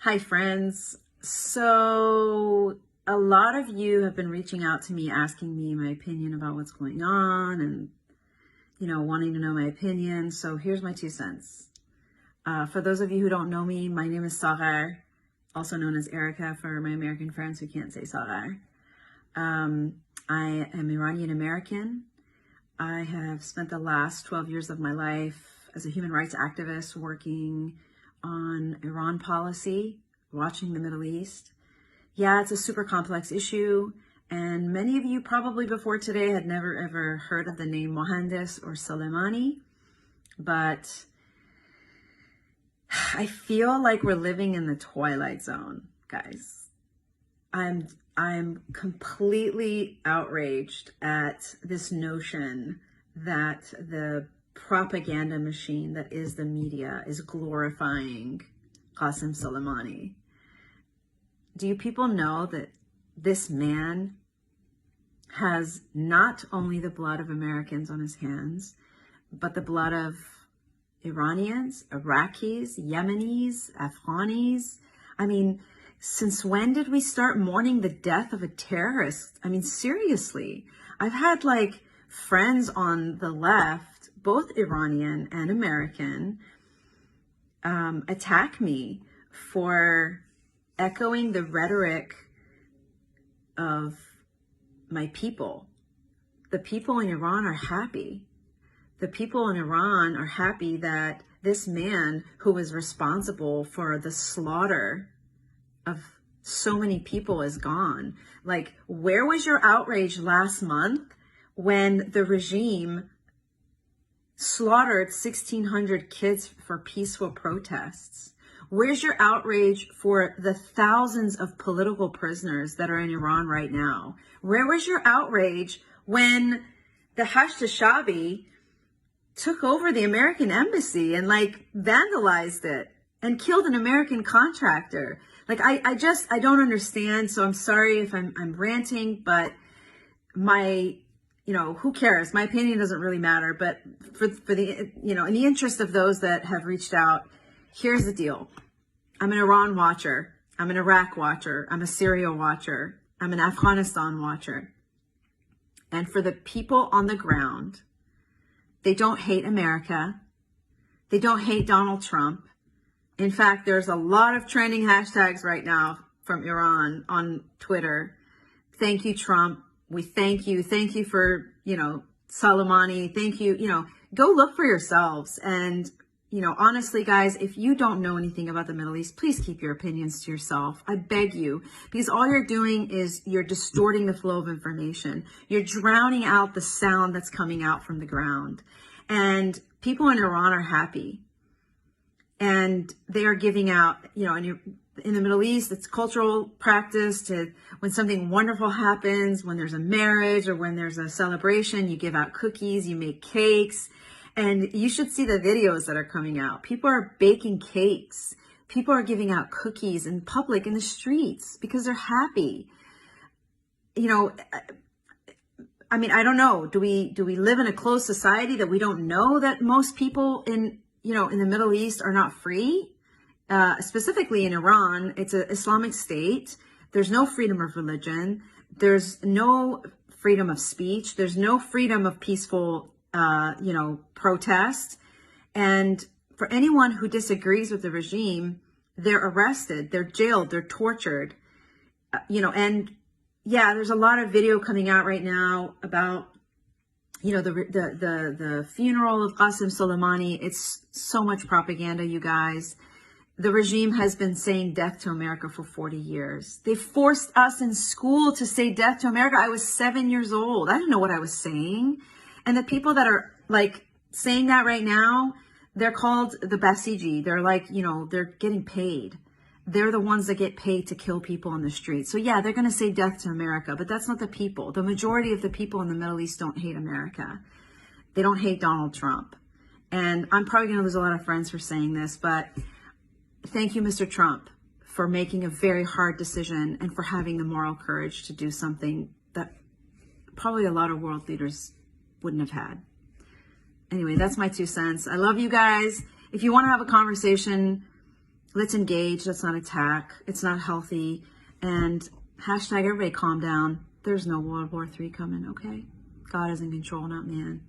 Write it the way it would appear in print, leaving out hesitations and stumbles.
Hi, friends. So, a lot of you have been reaching out to me asking me my opinion about what's going on and, wanting to know my opinion. So, here's my 2 cents. For those of you who don't know me, my name is Sagar, also known as Erica for my American friends who can't say Sagar. I am Iranian American. I have spent the last 12 years of my life as a human rights activist working on Iran policy, watching the Middle East. Yeah, it's a super complex issue, and many of you probably before today had never ever heard of the name Mohandes or Soleimani, but I feel like we're living in the twilight zone, guys. I'm completely outraged at this notion that the propaganda machine that is the media is glorifying Qasem Soleimani. Do you people know that this man has not only the blood of Americans on his hands, but the blood of Iranians, Iraqis, Yemenis, Afghanis? I mean, since when did we start mourning the death of a terrorist? I mean, seriously, I've had friends on the left, both Iranian and American, attack me for echoing the rhetoric of my people. The people in Iran are happy. The people in Iran are happy that this man who was responsible for the slaughter of so many people is gone. Where was your outrage last month when the regime slaughtered 1,600 kids for peaceful protests? Where's your outrage for the thousands of political prisoners that are in Iran right now? Where was your outrage when the Hashtashabi took over the American embassy and vandalized it and killed an American contractor? I don't understand. So I'm sorry if I'm ranting, but who cares? My opinion doesn't really matter. But for the, in the interest of those that have reached out, here's the deal. I'm an Iran watcher. I'm an Iraq watcher. I'm a Syria watcher. I'm an Afghanistan watcher. And for the people on the ground, they don't hate America. They don't hate Donald Trump. In fact, there's a lot of trending hashtags right now from Iran on Twitter. Thank you, Trump. We thank you. Thank you for, Soleimani. Thank you. Go look for yourselves. And, honestly, guys, if you don't know anything about the Middle East, please keep your opinions to yourself. I beg you, because all you're doing is you're distorting the flow of information. You're drowning out the sound that's coming out from the ground. And people in Iran are happy. And they are giving out, in the Middle East, it's cultural practice to, when something wonderful happens, when there's a marriage or when there's a celebration, you give out cookies, you make cakes. And you should see the videos that are coming out. People are baking cakes. People are giving out cookies in public, in the streets, because they're happy. I don't know. Do we live in a closed society that we don't know that most people in the Middle East are not free? Specifically in Iran, it's an Islamic state. There's no freedom of religion. There's no freedom of speech. There's no freedom of peaceful, protest. And for anyone who disagrees with the regime, they're arrested, they're jailed, they're tortured, and yeah, there's a lot of video coming out right now about, the funeral of Qasem Soleimani. It's so much propaganda, you guys. The regime has been saying death to America for 40 years. They forced us in school to say death to America. I was 7 years old. I didn't know what I was saying. And the people that are saying that right now, they're called the Basiji. They're they're getting paid. They're the ones that get paid to kill people on the street. So yeah, they're going to say death to America, but that's not the people. The majority of the people in the Middle East don't hate America. They don't hate Donald Trump. And I'm probably going to lose a lot of friends for saying this, but thank you, Mr. Trump, for making a very hard decision and for having the moral courage to do something that probably a lot of world leaders wouldn't have had. Anyway, that's my 2 cents. I love you guys. If you want to have a conversation, Let's engage. Let's not attack. It's not healthy. And hashtag everybody calm down. There's no World War III coming, okay? God is in control, not man.